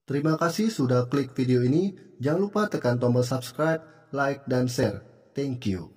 Terima kasih sudah klik video ini. Jangan lupa tekan tombol subscribe, like, dan share. Thank you.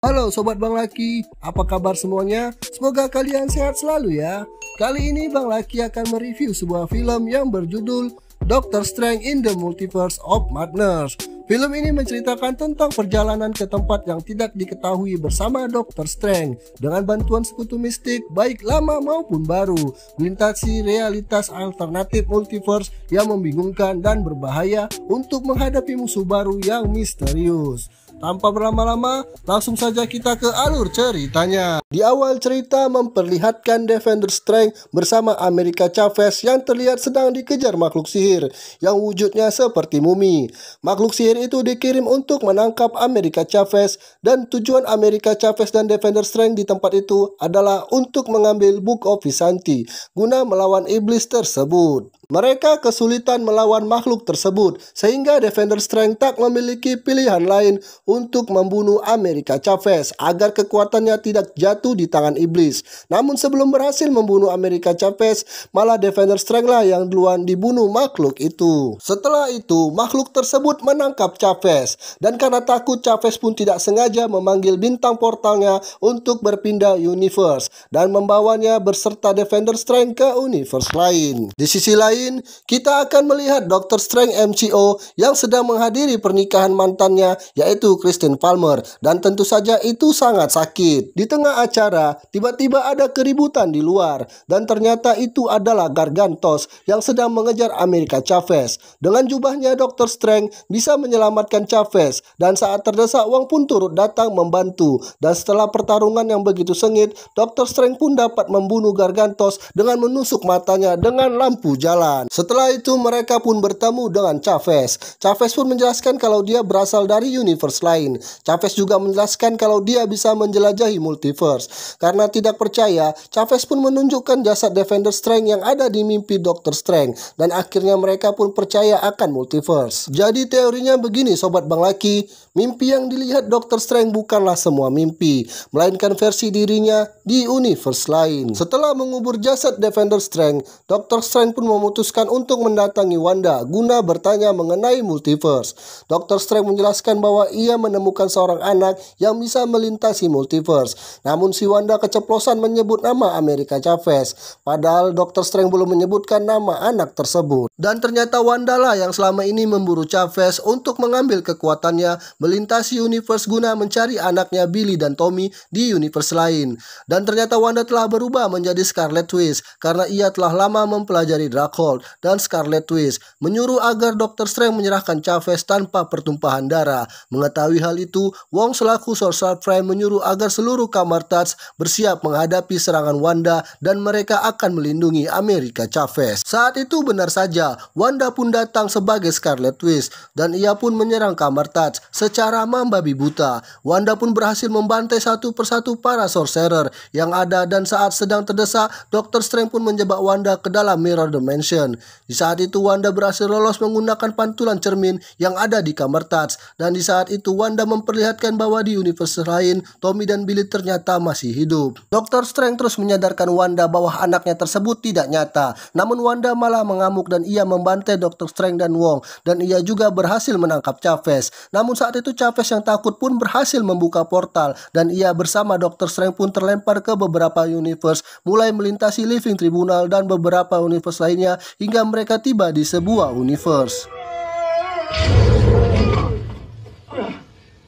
Halo Sobat Bang Laki, apa kabar semuanya? Semoga kalian sehat selalu ya. Kali ini Bang Laki akan mereview sebuah film yang berjudul Doctor Strange in the Multiverse of Madness. Film ini menceritakan tentang perjalanan ke tempat yang tidak diketahui bersama Doctor Strange dengan bantuan sekutu mistik baik lama maupun baru, melintasi realitas alternatif multiverse yang membingungkan dan berbahaya untuk menghadapi musuh baru yang misterius. Tanpa berlama-lama, langsung saja kita ke alur ceritanya. Di awal cerita memperlihatkan Defender Strange bersama America Chavez yang terlihat sedang dikejar makhluk sihir yang wujudnya seperti mumi. Makhluk sihir itu dikirim untuk menangkap America Chavez, dan tujuan America Chavez dan Defender Strange di tempat itu adalah untuk mengambil Book of Vishanti guna melawan iblis tersebut. Mereka kesulitan melawan makhluk tersebut sehingga Defender Strange tak memiliki pilihan lain untuk membunuh America Chavez agar kekuatannya tidak jatuh di tangan iblis. Namun sebelum berhasil membunuh America Chavez, malah Defender Strange lah yang duluan dibunuh makhluk itu. Setelah itu makhluk tersebut menangkap Chavez, dan karena takut Chavez pun tidak sengaja memanggil bintang portalnya untuk berpindah universe dan membawanya berserta Defender Strange ke universe lain. Di sisi lain, kita akan melihat Doctor Strange MCO yang sedang menghadiri pernikahan mantannya yaitu Christine Palmer, dan tentu saja itu sangat sakit. Di tengah acara tiba-tiba ada keributan di luar, dan ternyata itu adalah Gargantos yang sedang mengejar America Chavez. Dengan jubahnya Doctor Strange bisa menyelamatkan Chavez, dan saat terdesak Wong pun turut datang membantu, dan setelah pertarungan yang begitu sengit, Doctor Strange pun dapat membunuh Gargantos dengan menusuk matanya dengan lampu jalan. Setelah itu mereka pun bertemu dengan Chavez. Chavez pun menjelaskan kalau dia berasal dari universe lain. Chavez juga menjelaskan kalau dia bisa menjelajahi multiverse. Karena tidak percaya, Chavez pun menunjukkan jasad Defender Strange yang ada di mimpi Doctor Strange, dan akhirnya mereka pun percaya akan multiverse. Jadi teorinya begini Sobat Bang Laki, mimpi yang dilihat Doctor Strange bukanlah semua mimpi, melainkan versi dirinya di universe lain. Setelah mengubur jasad Defender Strange, Doctor Strange pun memutuskan untuk mendatangi Wanda guna bertanya mengenai multiverse. Doctor Strange menjelaskan bahwa ia menemukan seorang anak yang bisa melintasi multiverse. Namun si Wanda keceplosan menyebut nama America Chavez, padahal Doctor Strange belum menyebutkan nama anak tersebut. Dan ternyata Wanda lah yang selama ini memburu Chavez untuk mengambil kekuatannya melintasi universe guna mencari anaknya Billy dan Tommy di universe lain. Dan ternyata Wanda telah berubah menjadi Scarlet Witch karena ia telah lama mempelajari Darkhold, dan Scarlet Witch menyuruh agar Doctor Strange menyerahkan Chavez tanpa pertumpahan darah. Mengetahui hal itu, Wong selaku Sorcerer Supreme menyuruh agar seluruh Kamar-Taj bersiap menghadapi serangan Wanda dan mereka akan melindungi America Chavez. Saat itu benar saja, Wanda pun datang sebagai Scarlet Witch dan ia pun menyerang Kamar-Taj secara membabi buta. Wanda pun berhasil membantai satu persatu para Sorcerer yang ada, dan saat sedang terdesak, Doctor Strange pun menjebak Wanda ke dalam Mirror Dimension. Di saat itu Wanda berhasil lolos menggunakan pantulan cermin yang ada di Kamar-Taj, dan di saat itu Wanda memperlihatkan bahwa di universe lain Tommy dan Billy ternyata masih hidup. Doctor Strange terus menyadarkan Wanda bahwa anaknya tersebut tidak nyata, namun Wanda malah mengamuk dan ia membantai Doctor Strange dan Wong, dan ia juga berhasil menangkap Chavez. Namun saat itu Chavez yang takut pun berhasil membuka portal, dan ia bersama Doctor Strange pun terlempar ke beberapa universe, mulai melintasi Living Tribunal dan beberapa universe lainnya hingga mereka tiba di sebuah universe.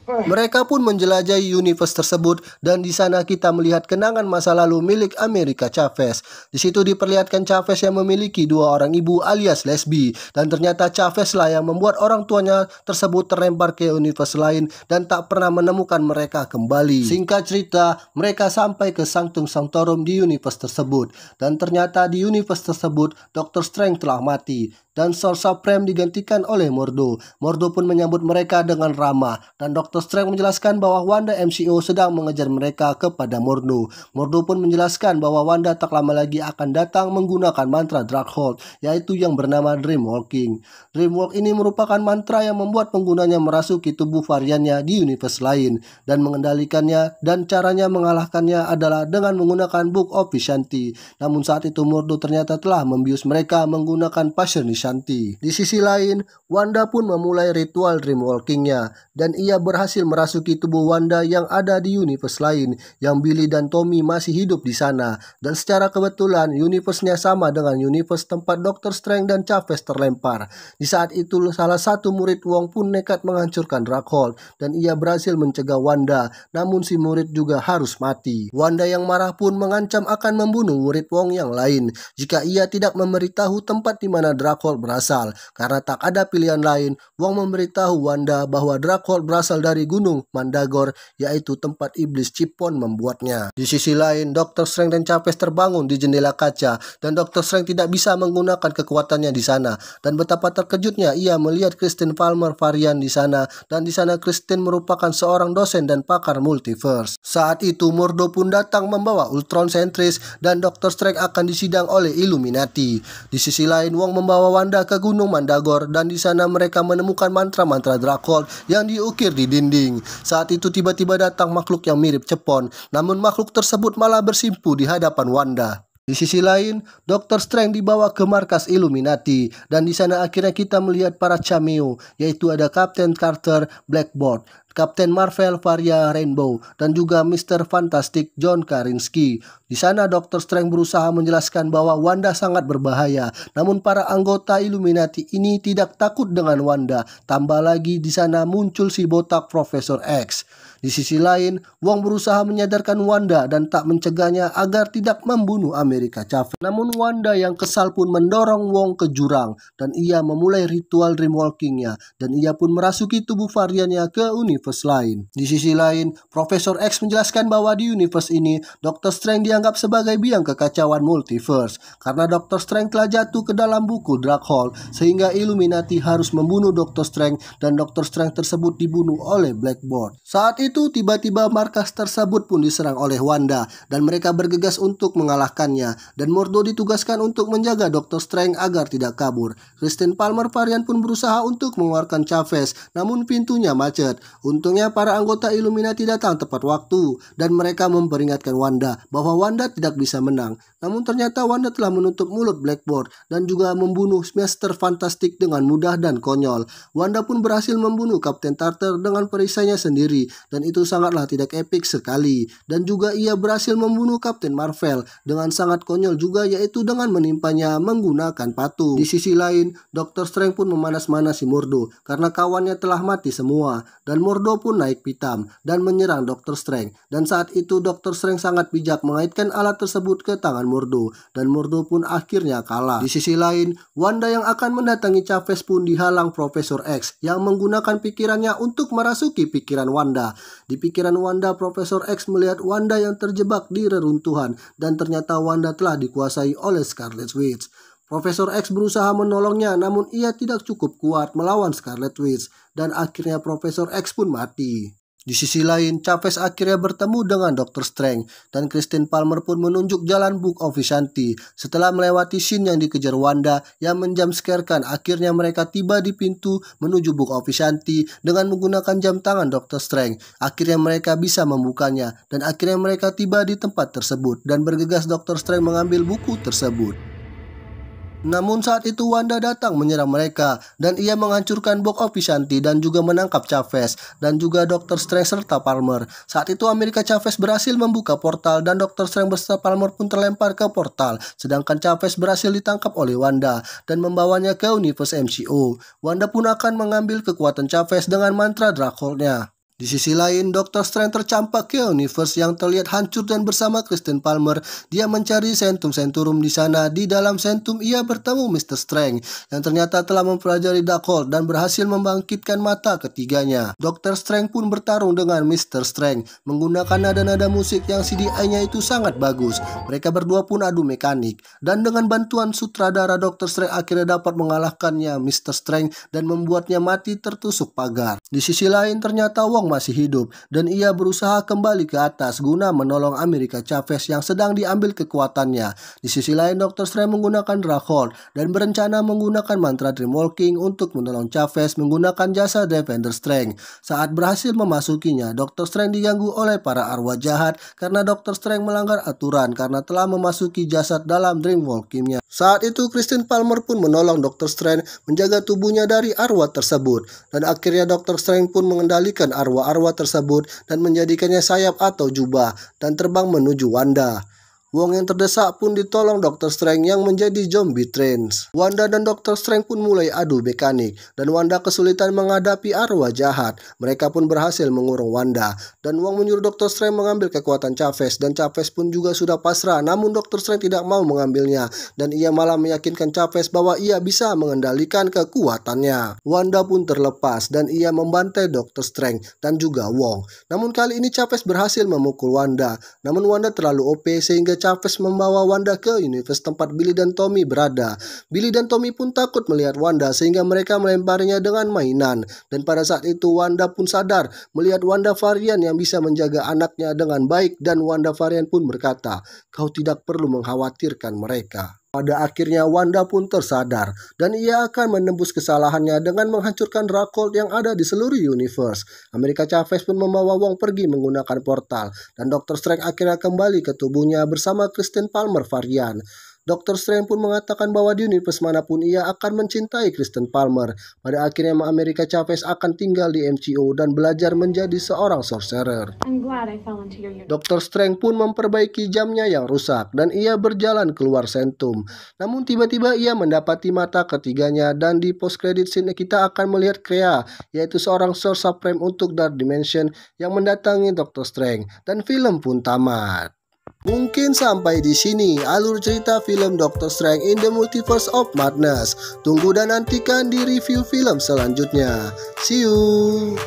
Mereka pun menjelajahi universe tersebut, dan di sana kita melihat kenangan masa lalu milik America Chavez. Di situ diperlihatkan Chavez yang memiliki dua orang ibu alias lesbi, dan ternyata Chavez lah yang membuat orang tuanya tersebut terlempar ke universe lain dan tak pernah menemukan mereka kembali. Singkat cerita, mereka sampai ke Sanctum Sanctorum di universe tersebut, dan ternyata di universe tersebut Doctor Strange telah mati. dan Soul Supreme digantikan oleh Mordo. Mordo pun menyambut mereka dengan ramah dan Dr. Strange menjelaskan bahwa Wanda MCO sedang mengejar mereka kepada Mordo. Mordo pun menjelaskan bahwa Wanda tak lama lagi akan datang menggunakan mantra Darkhold, yaitu yang bernama Dreamwalking. Dreamwalk ini merupakan mantra yang membuat penggunanya merasuki tubuh variannya di universe lain dan mengendalikannya, dan caranya mengalahkannya adalah dengan menggunakan Book of Vishanti. Namun saat itu Mordo ternyata telah membius mereka menggunakan Passion Vishanti. Di sisi lain, Wanda pun memulai ritual Dreamwalking-nya dan ia berhasil merasuki tubuh Wanda yang ada di universe lain yang Billy dan Tommy masih hidup di sana, dan secara kebetulan universe-nya sama dengan universe tempat Dr. Strange dan Chavez terlempar. Di saat itu salah satu murid Wong pun nekat menghancurkan Darkhold dan ia berhasil mencegah Wanda, namun si murid juga harus mati. Wanda yang marah pun mengancam akan membunuh murid Wong yang lain jika ia tidak memberitahu tempat di mana Darkhold berasal. Karena tak ada pilihan lain, Wong memberitahu Wanda bahwa Darkhold berasal dari Gunung Mandagor, yaitu tempat iblis Chipon membuatnya. Di sisi lain, Dr. Strange dan Chavez terbangun di jendela kaca dan Dr. Strange tidak bisa menggunakan kekuatannya di sana, dan betapa terkejutnya ia melihat Christine Palmer varian di sana, dan di sana Christine merupakan seorang dosen dan pakar multiverse. Saat itu Mordo pun datang membawa Ultron Sentris dan Dr. Strange akan disidang oleh Illuminati. Di sisi lain, Wong membawa Wanda ke Gunung Mandagor dan di sana mereka menemukan mantra-mantra Darkhold yang diukir di dinding. Saat itu tiba-tiba datang makhluk yang mirip Cepon, namun makhluk tersebut malah bersimpu di hadapan Wanda. Di sisi lain, Dr. Strange dibawa ke markas Illuminati dan di sana akhirnya kita melihat para cameo, yaitu ada Captain Carter, Blackboard, Captain Marvel Varia Rainbow, dan juga Mr. Fantastic John Krasinski. Di sana Dr. Strange berusaha menjelaskan bahwa Wanda sangat berbahaya, namun para anggota Illuminati ini tidak takut dengan Wanda. Tambah lagi di sana muncul si botak Profesor X. Di sisi lain, Wong berusaha menyadarkan Wanda dan tak mencegahnya agar tidak membunuh America Chavez. Namun Wanda yang kesal pun mendorong Wong ke jurang dan ia memulai ritual Dreamwalking-nya dan ia pun merasuki tubuh variannya ke universe lain. Di sisi lain, Profesor X menjelaskan bahwa di universe ini Dr. Strange dianggap sebagai biang kekacauan multiverse karena Dr. Strange telah jatuh ke dalam buku Darkhold sehingga Illuminati harus membunuh Dr. Strange dan Dr. Strange tersebut dibunuh oleh Blackboard. Saat itu tiba-tiba markas tersebut pun diserang oleh Wanda dan mereka bergegas untuk mengalahkannya dan Mordo ditugaskan untuk menjaga Dr. Strange agar tidak kabur. Christine Palmer varian pun berusaha untuk mengeluarkan Chavez namun pintunya macet. Untungnya para anggota Illuminati datang tepat waktu dan mereka memperingatkan Wanda bahwa Wanda tidak bisa menang. Namun ternyata Wanda telah menutup mulut Blackboard dan juga membunuh Mr. Fantastic dengan mudah dan konyol. Wanda pun berhasil membunuh Captain Carter dengan perisainya sendiri dan itu sangatlah tidak epik sekali. Dan juga ia berhasil membunuh Captain Marvel dengan sangat konyol juga, yaitu dengan menimpanya menggunakan patung. Di sisi lain, Dr. Strange pun memanas-manasi Mordo karena kawannya telah mati semua dan Mordo pun naik pitam dan menyerang Dr. Strange. Dan saat itu Dr. Strange sangat bijak mengaitkan alat tersebut ke tangan Mordo dan Mordo pun akhirnya kalah. Di sisi lain, Wanda yang akan mendatangi Chavez pun dihalang Profesor X yang menggunakan pikirannya untuk merasuki pikiran Wanda. Di pikiran Wanda, Profesor X melihat Wanda yang terjebak di reruntuhan dan ternyata Wanda telah dikuasai oleh Scarlet Witch. Profesor X berusaha menolongnya namun ia tidak cukup kuat melawan Scarlet Witch dan akhirnya Profesor X pun mati. Di sisi lain, Chavez akhirnya bertemu dengan Dr. Strange dan Christine Palmer pun menunjuk jalan Book of Vishanti. Setelah melewati scene yang dikejar Wanda yang menjamscarekan, akhirnya mereka tiba di pintu menuju Book of Vishanti dengan menggunakan jam tangan Dr. Strange. Akhirnya mereka bisa membukanya dan akhirnya mereka tiba di tempat tersebut dan bergegas Dr. Strange mengambil buku tersebut. Namun saat itu Wanda datang menyerang mereka dan ia menghancurkan Book of Vishanti dan juga menangkap Chavez dan juga Dr. Strange serta Palmer. Saat itu America Chavez berhasil membuka portal dan Dr. Strange beserta Palmer pun terlempar ke portal, sedangkan Chavez berhasil ditangkap oleh Wanda dan membawanya ke universe MCU. Wanda pun akan mengambil kekuatan Chavez dengan mantra Darkhold-nya. Di sisi lain, Dr. Strange tercampak ke universe yang terlihat hancur dan bersama Kristen Palmer, dia mencari Centum Centurum di sana. Di dalam Centum, ia bertemu Mr. Strange yang ternyata telah mempelajari Darkhold dan berhasil membangkitkan mata ketiganya. Dr. Strange pun bertarung dengan Mr. Strange menggunakan nada-nada musik yang CGI-nya itu sangat bagus. Mereka berdua pun adu mekanik dan dengan bantuan sutradara, Dr. Strange akhirnya dapat mengalahkannya Mr. Strange dan membuatnya mati tertusuk pagar. Di sisi lain, ternyata Wong masih hidup dan ia berusaha kembali ke atas guna menolong America Chavez yang sedang diambil kekuatannya. Di sisi lain, Dr. Strange menggunakan Darkhold dan berencana menggunakan mantra Dreamwalking untuk menolong Chavez menggunakan jasa Defender Strange. Saat berhasil memasukinya, Dr. Strange diganggu oleh para arwah jahat karena Dr. Strange melanggar aturan karena telah memasuki jasad dalam Dreamwalking-nya. Saat itu Kristen Palmer pun menolong Dr. Strange menjaga tubuhnya dari arwah tersebut dan akhirnya Dr. Strange pun mengendalikan arwah-arwah tersebut dan menjadikannya sayap atau jubah dan terbang menuju Wanda. Wong yang terdesak pun ditolong Dr. Strange yang menjadi zombie trance. Wanda dan Dr. Strange pun mulai adu mekanik dan Wanda kesulitan menghadapi arwah jahat. Mereka pun berhasil mengurung Wanda dan Wong menyuruh Dr. Strange mengambil kekuatan Chavez dan Chavez pun juga sudah pasrah, namun Dr. Strange tidak mau mengambilnya dan ia malah meyakinkan Chavez bahwa ia bisa mengendalikan kekuatannya. Wanda pun terlepas dan ia membantai Dr. Strange dan juga Wong. Namun kali ini Chavez berhasil memukul Wanda, namun Wanda terlalu OP sehingga Chavez membawa Wanda ke universe tempat Billy dan Tommy berada. Billy dan Tommy pun takut melihat Wanda sehingga mereka melemparinya dengan mainan. Dan pada saat itu Wanda pun sadar melihat Wanda varian yang bisa menjaga anaknya dengan baik dan Wanda varian pun berkata, "Kau tidak perlu mengkhawatirkan mereka." Pada akhirnya Wanda pun tersadar dan ia akan menembus kesalahannya dengan menghancurkan Darkhold yang ada di seluruh universe. America Chavez pun membawa Wong pergi menggunakan portal dan Dr. Strange akhirnya kembali ke tubuhnya bersama Kristen Palmer varian. Dr. Strange pun mengatakan bahwa di universe manapun ia akan mencintai Kristen Palmer. Pada akhirnya America Chavez akan tinggal di MCU dan belajar menjadi seorang sorcerer. Dr. Strange pun memperbaiki jamnya yang rusak dan ia berjalan keluar Centum. Namun tiba-tiba ia mendapati mata ketiganya dan di post credit scene kita akan melihat Crea, yaitu seorang Sorcerer Supreme untuk Dark Dimension yang mendatangi Dr. Strange dan film pun tamat. Mungkin sampai di sini alur cerita film Doctor Strange in the Multiverse of Madness. Tunggu dan nantikan di review film selanjutnya. See you.